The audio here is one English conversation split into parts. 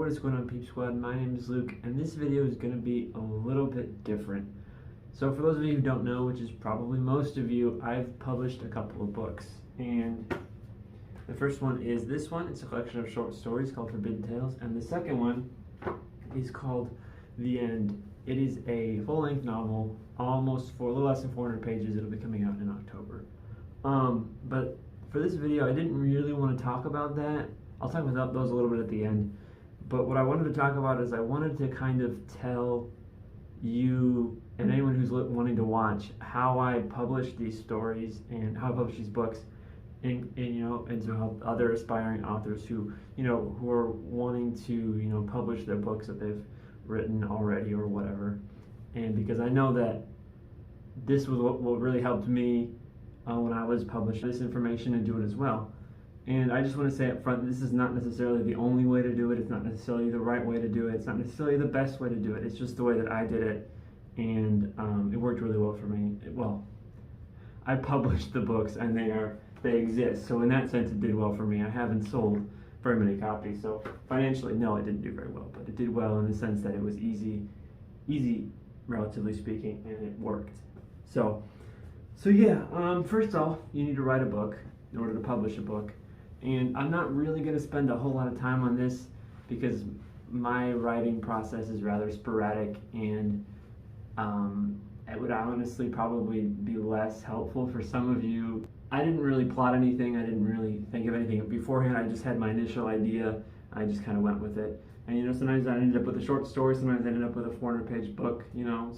What is going on, Peep Squad? My name is Luke, and this video is going to be a little bit different. So for those of you who don't know, which is probably most of you, I've published a couple of books, and the first one is this one. It's a collection of short stories called Forbidden Tales, and the second one is called The End. It is a full-length novel, almost for a little less than 400 pages. It'll be coming out in October. But for this video, I didn't really want to talk about that. I'll talk about those a little bit at the end. But what I wanted to talk about is I wanted to kind of tell you and anyone who's wanting to watch how I publish these stories and how I publish these books, and to help other aspiring authors who are wanting to publish their books that they've written already or whatever. And because I know that this was what really helped me when I was publishing this information, and do it as well. And I just want to say up front, this is not necessarily the only way to do it. It's not necessarily the right way to do it. It's not necessarily the best way to do it. It's just the way that I did it, and it worked really well for me. I published the books, and they exist. So in that sense, it did well for me. I haven't sold very many copies, so financially, no, it didn't do very well. But it did well in the sense that it was easy, relatively speaking, and it worked. So yeah. First off, you need to write a book in order to publish a book. And I'm not really going to spend a whole lot of time on this because my writing process is rather sporadic, and it would honestly probably be less helpful for some of you. I didn't really plot anything. I didn't really think of anything beforehand. I just had my initial idea. I just kind of went with it. And sometimes I ended up with a short story. Sometimes I ended up with a 400-page book.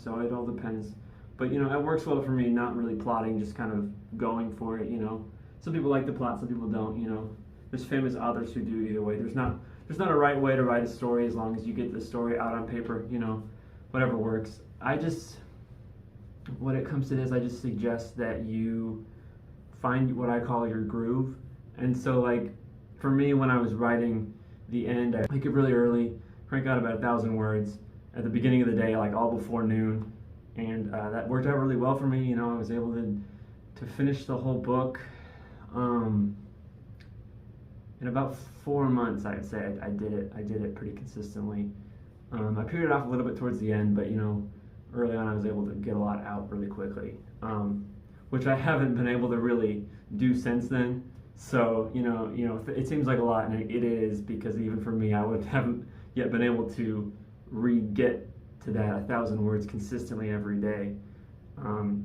So it all depends. But it works well for me, not really plotting, just kind of going for it. Some people like the plot, some people don't. There's famous authors who do either way. There's not a right way to write a story as long as you get the story out on paper. Whatever works. When it comes to this, I just suggest that you find what I call your groove. And so, for me, when I was writing The End, I wake up really early, crank out about 1,000 words at the beginning of the day, all before noon, and that worked out really well for me. I was able to finish the whole book in about 4 months. I'd say I did it pretty consistently. I petered off a little bit towards the end, but early on I was able to get a lot out really quickly, which I haven't been able to really do since then. So it seems like a lot, and it is, because even for me, I haven't yet been able to get to that 1,000 words consistently every day.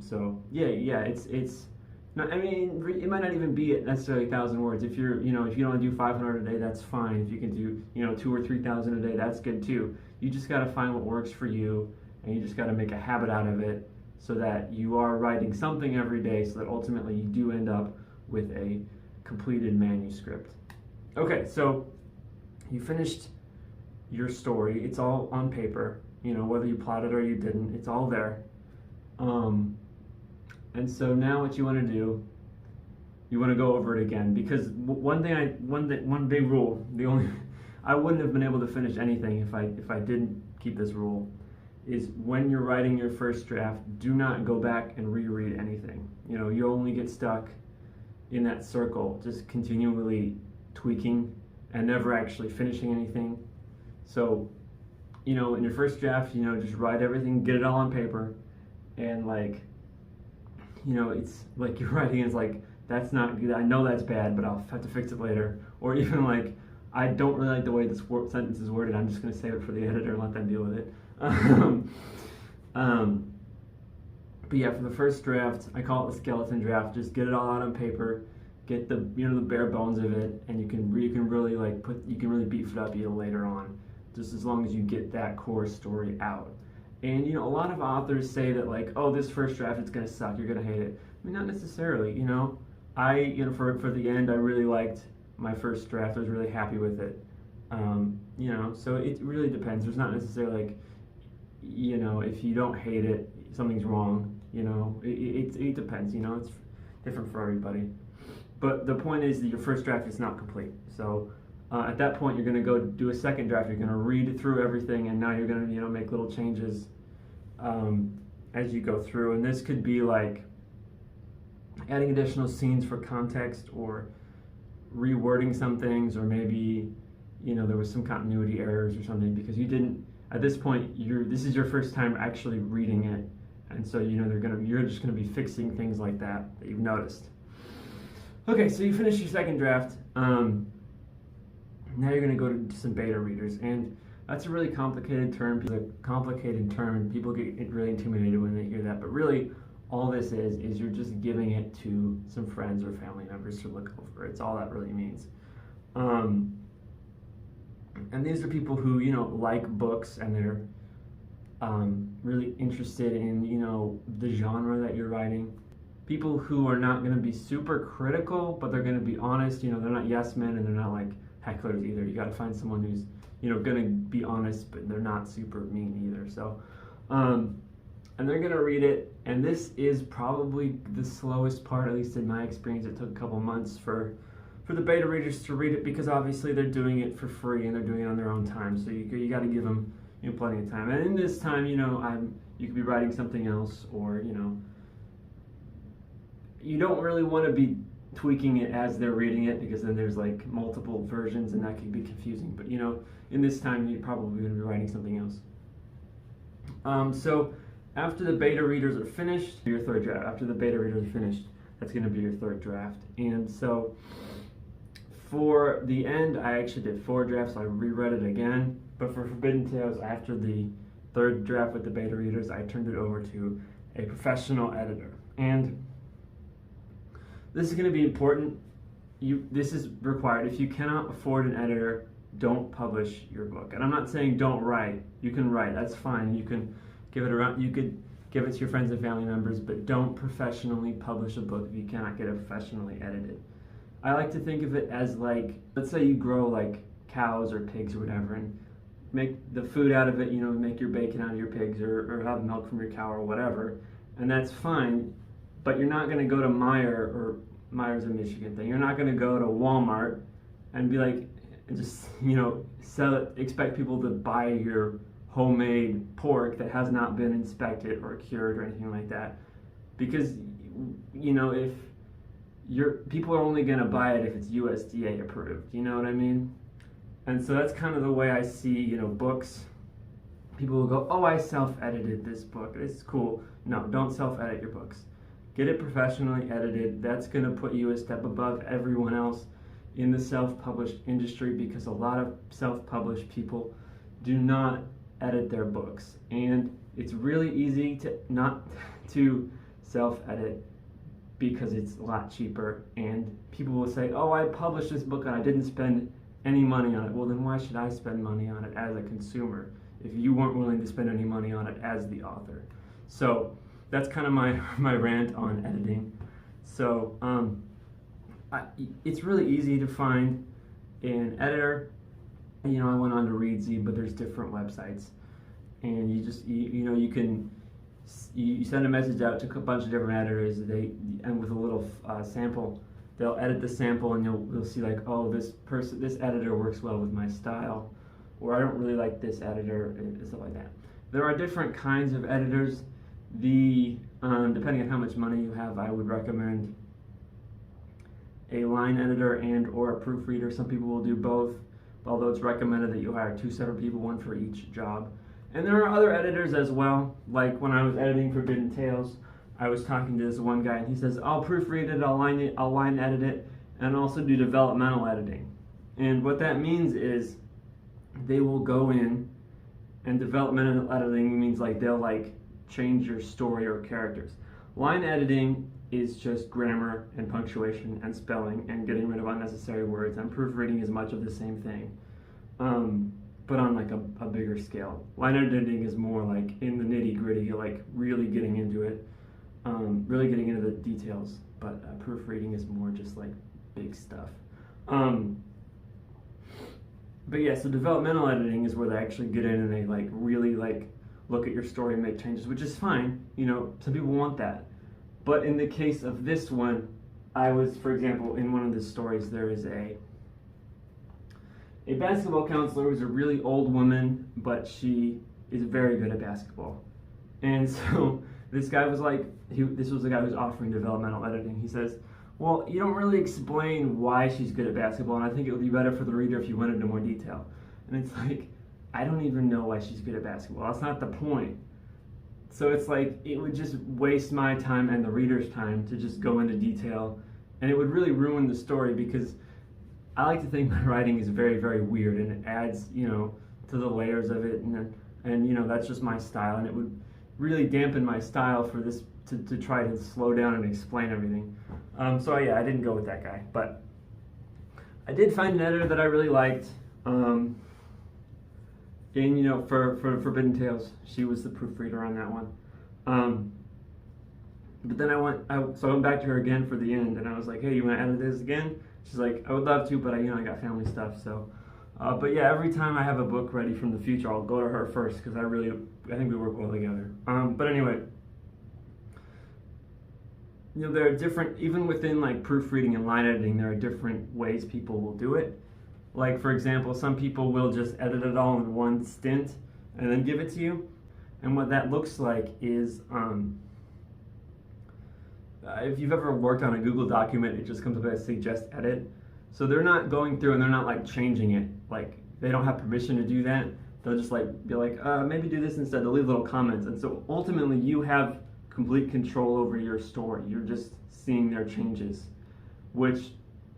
So yeah, it's not, it might not even be necessarily 1,000 words. If you don't do 500 a day, that's fine. If you can do 2,000 or 3,000 a day, that's good too. You just got to find what works for you, and you just got to make a habit out of it, so that you are writing something every day, so that ultimately you do end up with a completed manuscript. Okay, so you finished your story. It's all on paper. Whether you plotted or you didn't, it's all there. And so now what you want to do, you want to go over it again, because one big rule, I wouldn't have been able to finish anything if I didn't keep this rule, is when you're writing your first draft, do not go back and reread anything. You only get stuck in that circle, just continually tweaking and never actually finishing anything. So in your first draft, just write everything, get it all on paper, and it's like you're writing, it's that's not good, I know that's bad, but I'll have to fix it later. Or even I don't really like the way this sentence is worded, I'm just going to save it for the editor and let them deal with it. But yeah, for the first draft, I call it the skeleton draft. Just get it all out on paper, get the the bare bones of it, and you can really beef it up later on, just as long as you get that core story out. And a lot of authors say that oh, this first draft, it's gonna suck, you're gonna hate it. Not necessarily. For The End, I really liked my first draft. I was really happy with it. So it really depends. There's not necessarily if you don't hate it, something's wrong. It depends. It's different for everybody. But the point is that your first draft is not complete. So at that point, you're going to go do a second draft. You're going to read through everything, and now you're going to make little changes as you go through. And this could be adding additional scenes for context, or rewording some things, or maybe there was some continuity errors or something, because you didn't, at this point, this is your first time actually reading it, and so you're just gonna be fixing things like that you've noticed. Okay, so you finish your second draft. Now you're gonna go to some beta readers, and that's a really complicated term. It's a complicated term, and people get really intimidated when they hear that. But really, all this is you're just giving it to some friends or family members to look over. It's all that really means. And these are people who like books, and they're really interested in the genre that you're writing. People who are not going to be super critical, but they're going to be honest. They're not yes men, and they're not like hecklers either. You got to find someone who's going to be honest, but they're not super mean either. So, and they're going to read it. And this is probably the slowest part, at least in my experience. It took a couple months for the beta readers to read it, because obviously they're doing it for free and they're doing it on their own time. So you got to give them plenty of time. And in this time, you could be writing something else, or you don't really want to be tweaking it as they're reading it, because then there's like multiple versions and that could be confusing. But in this time, you're probably going to be writing something else. So after the beta readers are finished, your third draft. After the beta readers are finished, that's going to be your third draft. And so for the end, I actually did 4 drafts. I reread it again. But for Forbidden Tales, after the third draft with the beta readers, I turned it over to a professional editor. And this is going to be important. This is required. If you cannot afford an editor, don't publish your book. And I'm not saying don't write. You can write. That's fine. You can give it around. You could give it to your friends and family members, but don't professionally publish a book if you cannot get it professionally edited. I like to think of it as like, let's say you grow like cows or pigs or whatever, and make the food out of it, make your bacon out of your pigs, or have milk from your cow or whatever, and that's fine. But you're not going to go to Meyer's a Michigan thing. You're not going to go to Walmart and be like, and just sell it, expect people to buy your homemade pork that has not been inspected or cured or anything like that, because if people are only going to buy it if it's USDA approved. You know what I mean? And so that's kind of the way I see books. People will go, oh, I self-edited this book. It's cool. No, don't self-edit your books. Get it professionally edited. That's going to put you a step above everyone else in the self-published industry, because a lot of self-published people do not edit their books. And it's really easy to not to self-edit, because it's a lot cheaper. And people will say, oh, I published this book and I didn't spend any money on it. Well, then why should I spend money on it as a consumer if you weren't willing to spend any money on it as the author? So that's kind of my rant on editing. So it's really easy to find an editor. I went on to Reedsy, but there's different websites, and you just you send a message out to a bunch of different editors. And with a little sample, they'll edit the sample, and you'll see like, oh, this editor works well with my style, or I don't really like this editor, and stuff like that. There are different kinds of editors. Depending on how much money you have, I would recommend a line editor and or a proofreader. Some people will do both, although it's recommended that you hire 2 separate people, one for each job. And there are other editors as well. Like when I was editing Forbidden Tales, I was talking to this one guy, and he says, I'll proofread it, I'll line edit it, and also do developmental editing. And what that means is they will go in, and developmental editing means like they'll like change your story or characters. Line editing is just grammar and punctuation and spelling and getting rid of unnecessary words, and proofreading is much of the same thing, but on like a bigger scale. Line editing is more like in the nitty-gritty, like really getting into it, really getting into the details, but proofreading is more just like big stuff. But yeah, so developmental editing is where they actually get in and they like really like look at your story and make changes, which is fine. Some people want that. But in the case of this one, I was, for example, in one of the stories, there is a basketball counselor who's a really old woman, but she is very good at basketball. And so this guy was like, this was the guy who's offering developmental editing. He says, Well, you don't really explain why she's good at basketball, and I think it would be better for the reader if you went into more detail. And it's like, I don't even know why she's good at basketball. That's not the point. So it's like, it would just waste my time and the reader's time to just go into detail, and it would really ruin the story, because I like to think my writing is very, very weird, and it adds, to the layers of it, and that's just my style, and it would really dampen my style for this to try to slow down and explain everything. So yeah, I didn't go with that guy, but I did find an editor that I really liked. And for Forbidden Tales, she was the proofreader on that one. But then I went back to her again for the end, and I was like, hey, you want to edit this again? She's like, I would love to, but I got family stuff. So, but yeah, every time I have a book ready from the future, I'll go to her first, because I think we work well together. But anyway, there are different, even within like proofreading and line editing, there are different ways people will do it. Like, for example, some people will just edit it all in one stint and then give it to you. And what that looks like is, if you've ever worked on a Google document, it just comes up as suggest edit. So they're not going through and they're not like changing it. Like, they don't have permission to do that. They'll just like be like, maybe do this instead. They'll leave little comments. And so ultimately you have complete control over your story. You're just seeing their changes, which,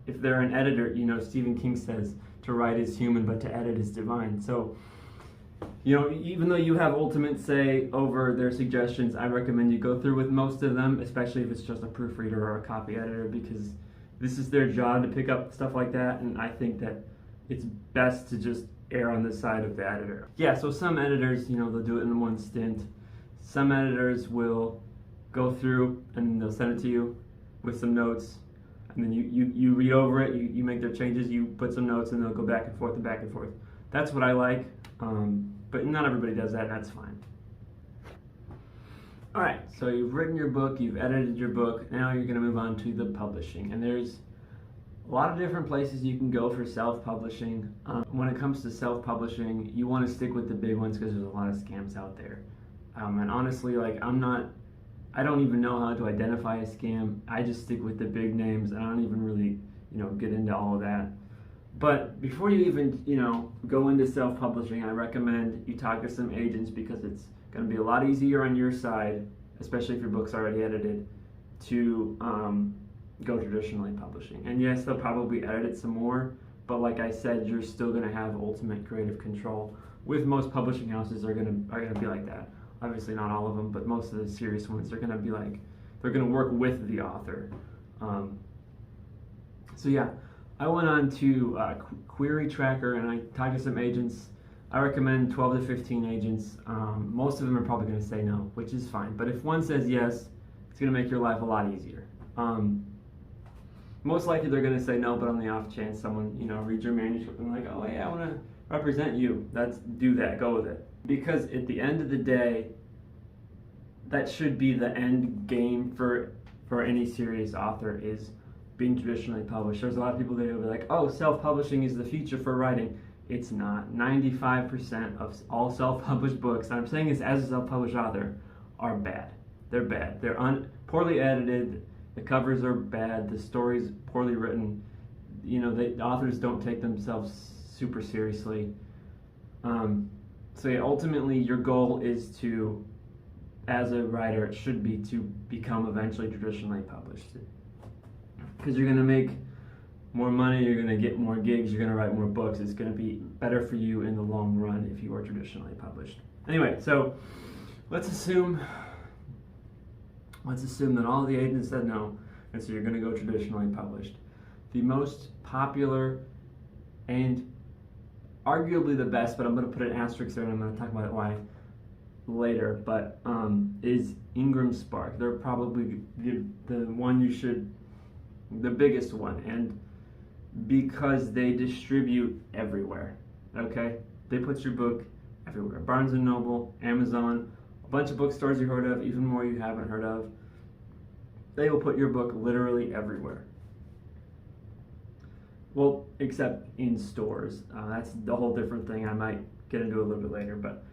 if they're an editor, Stephen King says, to write is human, but to edit is divine. So, even though you have ultimate say over their suggestions, I recommend you go through with most of them, especially if it's just a proofreader or a copy editor, because this is their job to pick up stuff like that, and I think that it's best to just err on the side of the editor. Yeah, so some editors, they'll do it in one stint. Some editors will go through and they'll send it to you with some notes. And then you read over it, you make their changes, you put some notes, and they'll go back and forth and back and forth. That's what I like, but not everybody does that, and that's fine. All right, so you've written your book, you've edited your book, now you're going to move on to the publishing. And there's a lot of different places you can go for self-publishing. When it comes to self-publishing, you want to stick with the big ones, because there's a lot of scams out there. And honestly, like, I don't even know how to identify a scam. I just stick with the big names, and I don't even really, get into all of that. But before you even, go into self-publishing, I recommend you talk to some agents, because it's going to be a lot easier on your side, especially if your book's already edited, to go traditionally publishing. And yes, they'll probably edit it some more, but like I said, you're still going to have ultimate creative control. With most publishing houses are going to be like that. Obviously not all of them, but most of the serious ones are going to be like, they're going to work with the author. So yeah, I went on to Query Tracker, and I talked to some agents. I recommend 12 to 15 agents. Most of them are probably going to say no, which is fine. But if one says yes, it's going to make your life a lot easier. Most likely they're going to say no, but on the off chance someone, reads your manuscript and like, oh hey, I want to represent you. Do that, go with it. Because at the end of the day, that should be the end game for any serious author, is being traditionally published. There's a lot of people that will be like, oh, self-publishing is the future for writing. It's not. 95% of all self-published books, and I'm saying this as a self-published author, are bad. They're bad. They're poorly edited, the covers are bad, the story's poorly written, the authors don't take themselves super seriously. So yeah, ultimately your goal is to, as a writer, it should be to become eventually traditionally published. Because you're going to make more money, you're going to get more gigs, you're going to write more books. It's going to be better for you in the long run if you are traditionally published. Anyway, so let's assume that all the agents said no, and so you're going to go traditionally published. The most popular and arguably the best, but I'm going to put an asterisk there and I'm going to talk about why later, but is Ingram Spark. They're probably the one the biggest one, and because they distribute everywhere, okay? They put your book everywhere. Barnes & Noble, Amazon, a bunch of bookstores you heard of, even more you haven't heard of. They will put your book literally everywhere. Well, except in stores. That's the whole different thing I might get into a little bit later, but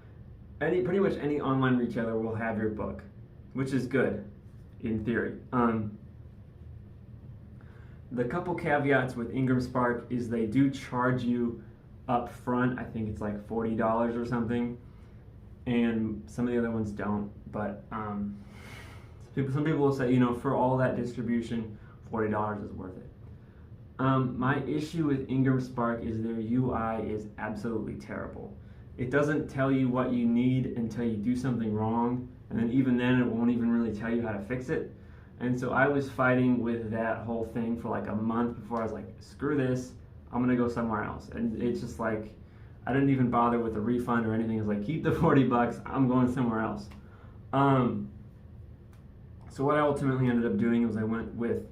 pretty much any online retailer will have your book, which is good in theory. the couple caveats with Ingram Spark is they do charge you up front. I think it's like $40 or something, and some of the other ones don't. But some people will say, for all that distribution, $40 is worth it. My issue with Ingram Spark is their UI is absolutely terrible. It doesn't tell you what you need until you do something wrong, and then even then it won't even really tell you how to fix it. And so I was fighting with that whole thing for like a month before I was like, screw this, I'm gonna go somewhere else. And it's just like, I didn't even bother with a refund or anything. It's like, keep the $40, I'm going somewhere else. So what I ultimately ended up doing was I went with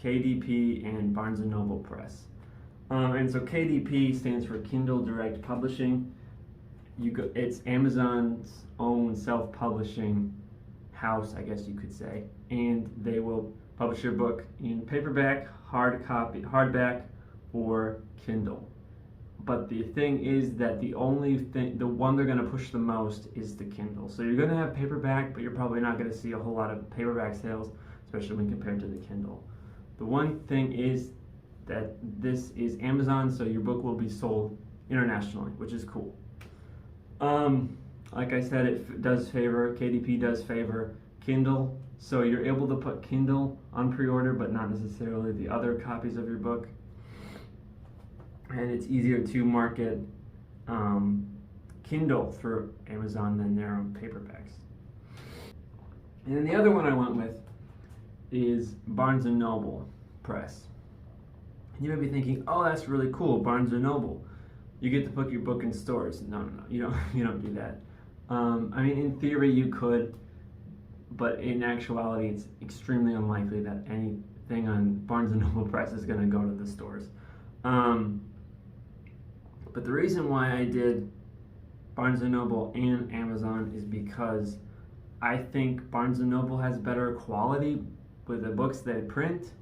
KDP and Barnes & Noble Press. And so KDP stands for Kindle Direct Publishing. It's Amazon's own self-publishing house, I guess you could say, and they will publish your book in paperback, hardback, or Kindle. But the thing is that the one they're going to push the most is the Kindle. So you're going to have paperback, but you're probably not going to see a whole lot of paperback sales, especially when compared to the Kindle. The one thing is that this is Amazon, so your book will be sold internationally, which is cool. Like I said, KDP does favor Kindle, so you're able to put Kindle on pre-order, but not necessarily the other copies of your book. And it's easier to market Kindle through Amazon than their own paperbacks. And then the other one I went with is Barnes & Noble Press. And you may be thinking, oh, that's really cool, Barnes & Noble. You get to put your book in stores. No, you don't do that. I mean, in theory you could, but in actuality it's extremely unlikely that anything on Barnes & Noble Press is going to go to the stores. But the reason why I did Barnes & Noble and Amazon is because I think Barnes & Noble has better quality with the books they print,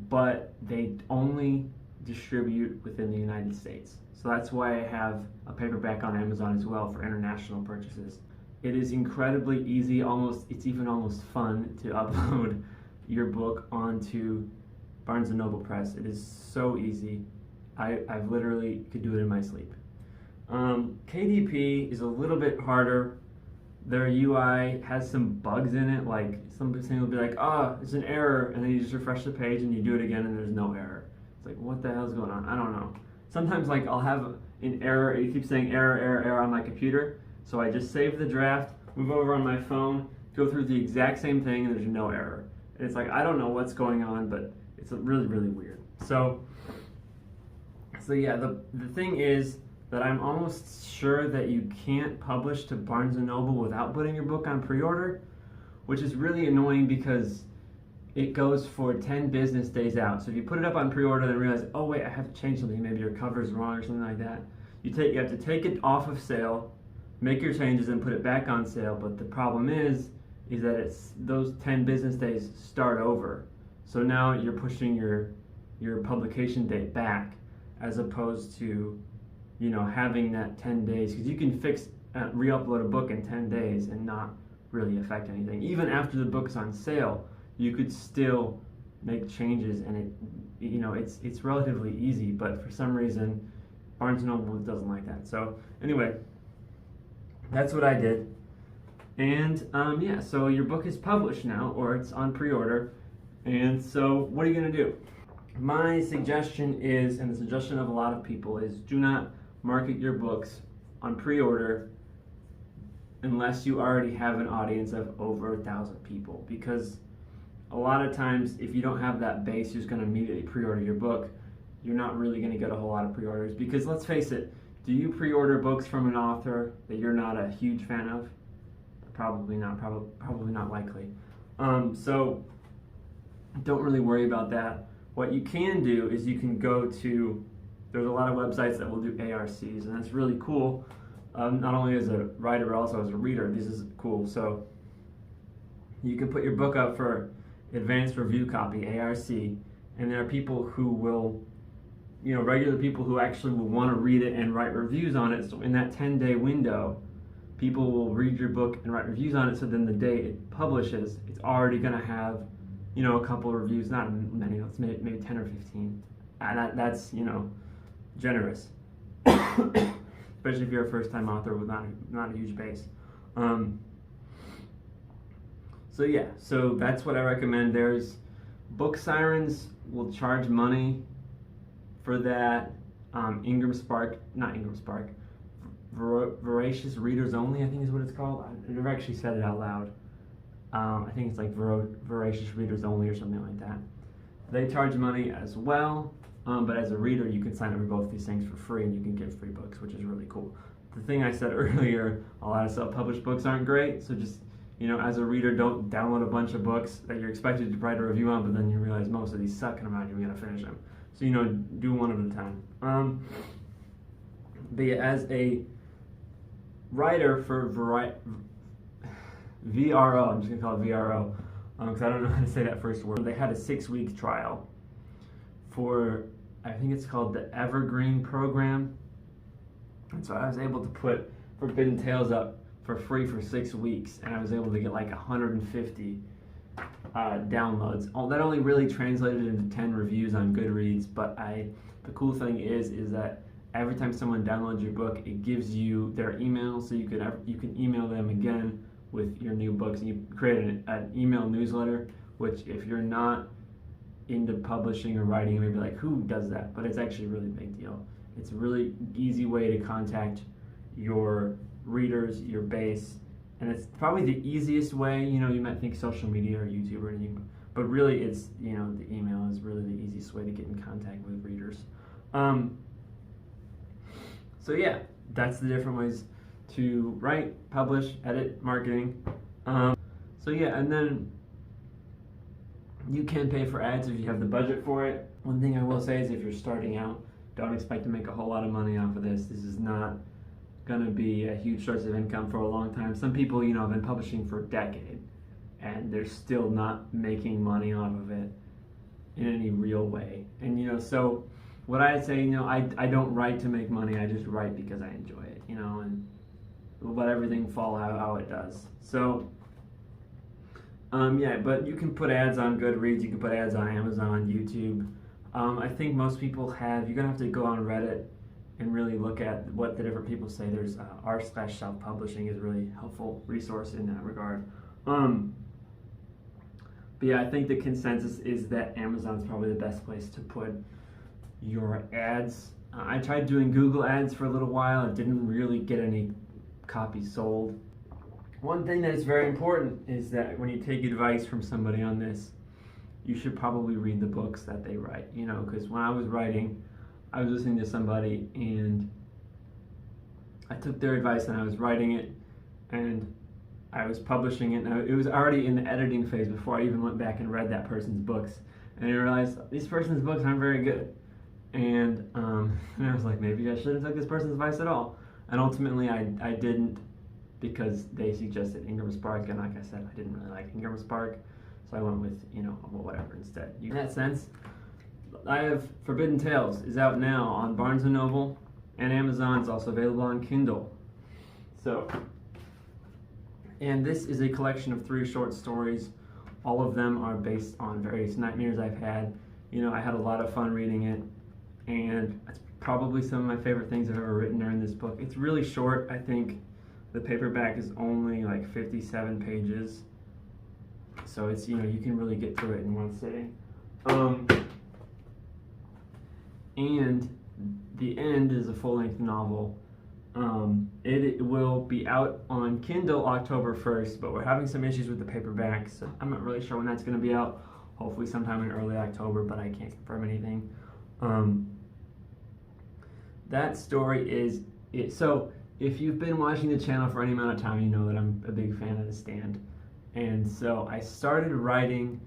but they only distribute within the United States. So that's why I have a paperback on Amazon as well for international purchases. It is incredibly easy, it's even almost fun to upload your book onto Barnes & Noble Press. It is so easy. I've literally could do it in my sleep. KDP is a little bit harder. Their UI has some bugs in it, like something will be like, it's an error, and then you just refresh the page and you do it again and there's no error. It's like, what the hell is going on? I don't know. Sometimes like I'll have an error, it keeps saying error on my computer, so I just save the draft, move over on my phone, go through the exact same thing, and there's no error. And it's like, I don't know what's going on, but it's really, really weird. So yeah, the thing is that I'm almost sure that you can't publish to Barnes & Noble without putting your book on pre-order, which is really annoying because it goes for 10 business days out. So if you put it up on pre-order and realize, oh wait, I have to change something, maybe your cover's wrong or something like that, you have to take it off of sale, make your changes and put it back on sale. But the problem is that those 10 business days start over. So now you're pushing your publication date back, as opposed to having that 10 days, because you can re-upload a book in 10 days and not really affect anything. Even after the book is on sale, you could still make changes, and it's relatively easy, but for some reason Barnes & Noble doesn't like that. So anyway, that's what I did. And yeah, so your book is published now, or it's on pre-order, and so what are you going to do? My suggestion is, and the suggestion of a lot of people is, do not market your books on pre-order unless you already have an audience of over 1,000 people, because a lot of times if you don't have that base who's going to immediately pre-order your book, you're not really going to get a whole lot of pre-orders. Because let's face it, do you pre-order books from an author that you're not a huge fan of? Probably not. Probably not likely. So don't really worry about that. What you can do is you can go to, there's a lot of websites that will do ARCs, and that's really cool. Not only as a writer, but also as a reader, this is cool. So you can put your book up for advanced review copy, ARC, and there are people who will, regular people who actually will want to read it and write reviews on it. So in that 10-day window, people will read your book and write reviews on it, so then the day it publishes, it's already going to have a couple of reviews, not many notes, maybe 10 or 15. And that's, generous. Especially if you're a first-time author with not a huge base. So that's what I recommend. There's Book Sirens will charge money for that. Voracious Readers Only, I think is what it's called. I never actually said it out loud. I think it's like Voracious Readers Only or something like that. They charge money as well, but as a reader, you can sign up for both these things for free, and you can get free books, which is really cool. The thing I said earlier, a lot of self-published books aren't great, so just, as a reader, don't download a bunch of books that you're expected to write a review on, but then you realize most of these suck and I'm not even going to finish them. So, do one at a time. But yeah, as a writer for VRO, I'm just going to call it VRO, because I don't know how to say that first word. They had a 6-week trial for, I think it's called the Evergreen Program. And so I was able to put Forbidden Tales up for free for 6 weeks, and I was able to get like 150 downloads. That only really translated into 10 reviews on Goodreads, but the cool thing is that every time someone downloads your book, it gives you their email, so you can email them again with your new books, and you create an email newsletter, which if you're not into publishing or writing, you may be like, who does that? But it's actually a really big deal. It's a really easy way to contact your readers, your base, and it's probably the easiest way. You might think social media or YouTube or anything, but really it's, the email is really the easiest way to get in contact with readers. So yeah, that's the different ways to write, publish, edit, marketing. So yeah, and then you can pay for ads if you have the budget for it. One thing I will say is if you're starting out, don't expect to make a whole lot of money off of this. This is not going to be a huge source of income for a long time. Some people, have been publishing for a decade, and they're still not making money off of it in any real way. And, so what I say, I don't write to make money. I just write because I enjoy it, and let everything fall out how it does. So, yeah, but you can put ads on Goodreads. You can put ads on Amazon, YouTube. I think most people you're going to have to go on Reddit and really look at what the different people say. There's r/self-publishing is a really helpful resource in that regard. But yeah, I think the consensus is that Amazon's probably the best place to put your ads. I tried doing Google ads for a little while. It didn't really get any copies sold. One thing that is very important is that when you take advice from somebody on this, you should probably read the books that they write, because when I was writing, I was listening to somebody and I took their advice and I was writing it and I was publishing it, and it was already in the editing phase before I even went back and read that person's books, and I realized this person's books aren't very good, and I was like, maybe I shouldn't have took this person's advice at all, and ultimately I didn't, because they suggested Ingram Spark, and like I said, I didn't really like Ingram Spark. So I went with, whatever instead. In that sense, I have Forbidden Tales is out now on Barnes & Noble and Amazon. It's also available on Kindle. And this is a collection of 3 short stories. All of them are based on various nightmares I've had. I had a lot of fun reading it, and it's probably some of my favorite things I've ever written are in this book. It's really short. I think the paperback is only like 57 pages. So it's, you can really get through it in one sitting. And The End is a full-length novel. It will be out on Kindle October 1st, but we're having some issues with the paperback, so I'm not really sure when that's going to be out. Hopefully sometime in early October, but I can't confirm anything. That story is it. So if you've been watching the channel for any amount of time, you know that I'm a big fan of The Stand. And so I started writing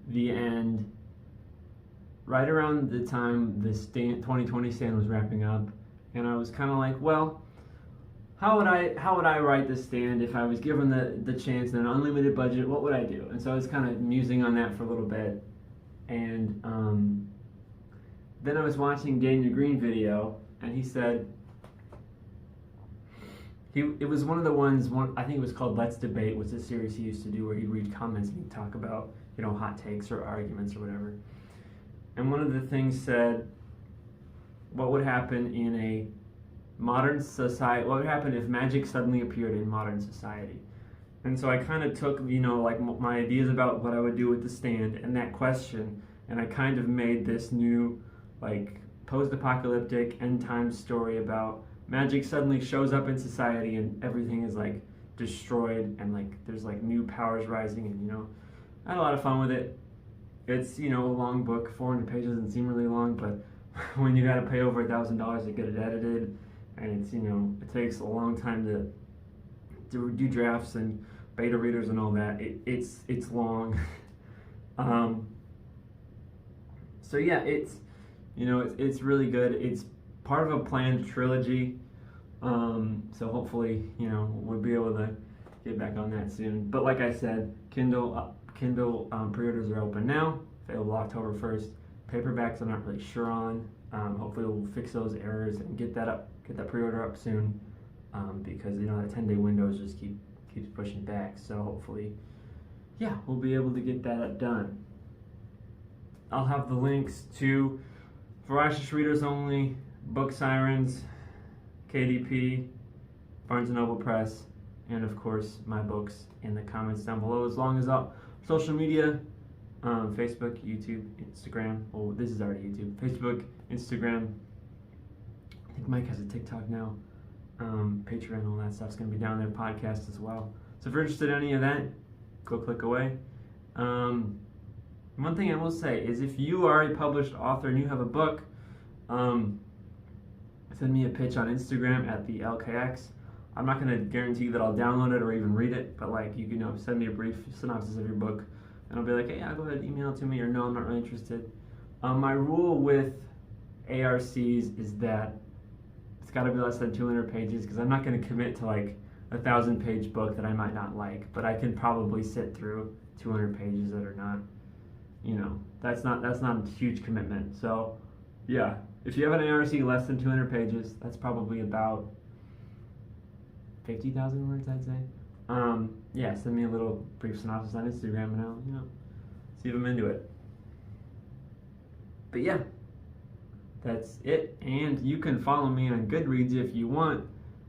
The End right around the time the 2020 Stand was wrapping up, and I was kind of like, well, how would I write The Stand if I was given the chance and an unlimited budget? What would I do? And so I was kind of musing on that for a little bit, and then I was watching Daniel Green video, and he said, it was one of the ones, I think it was called Let's Debate, was a series he used to do where he'd read comments and he'd talk about, hot takes or arguments or whatever. and one of the things said, what would happen in a modern society, what would happen if magic suddenly appeared in modern society? And so I kind of took, like my ideas about what I would do with the stand and that question, and I kind of made this new, like, post-apocalyptic end times story about magic suddenly shows up in society and everything is like destroyed, and like there's like new powers rising, and I had a lot of fun with it. It's a long book, 400 pages doesn't seem really long, but when you got to pay over $1,000 to get it edited, and it's it takes a long time to do drafts and beta readers and all that. It's long. So yeah, it's really good. It's part of a planned trilogy. So hopefully we'll be able to get back on that soon. But like I said, Kindle pre-orders are open now, available October 1st. Paperbacks I'm not really sure on. Hopefully we'll fix those errors and get that pre-order up soon, because that 10-day window just keeps pushing back. So hopefully, yeah, we'll be able to get that done. I'll have the links to Voracious Readers Only, Book Sirens, KDP, Barnes & Noble Press, and of course my books in the comments down below, as long as social media, Facebook, YouTube, Instagram. Oh, this is already YouTube. Facebook, Instagram. I think Mike has a TikTok now. Patreon, all that stuff's going to be down there. Podcast as well. So if you're interested in any of that, go click away. One thing I will say is, if you are a published author and you have a book, send me a pitch on Instagram at the LKX. I'm not going to guarantee that I'll download it or even read it, but like you can send me a brief synopsis of your book, and I'll be like, hey, I'll go ahead and email it to me, or no, I'm not really interested. My rule with ARCs is that it's got to be less than 200 pages, because I'm not going to commit to like a 1,000-page book that I might not like, but I can probably sit through 200 pages that are not, that's not a huge commitment. So yeah, if you have an ARC less than 200 pages, that's probably about 50,000 words, I'd say. Yeah, send me a little brief synopsis on Instagram, and I'll, see if I'm into it. But yeah, that's it. And you can follow me on Goodreads if you want.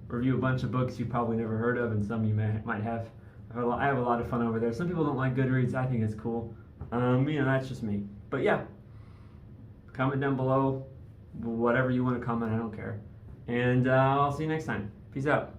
Review a bunch of books you probably never heard of, and some you might have. I have a lot of fun over there. Some people don't like Goodreads. I think it's cool. That's just me. But yeah, comment down below whatever you want to comment. I don't care. And I'll see you next time. Peace out.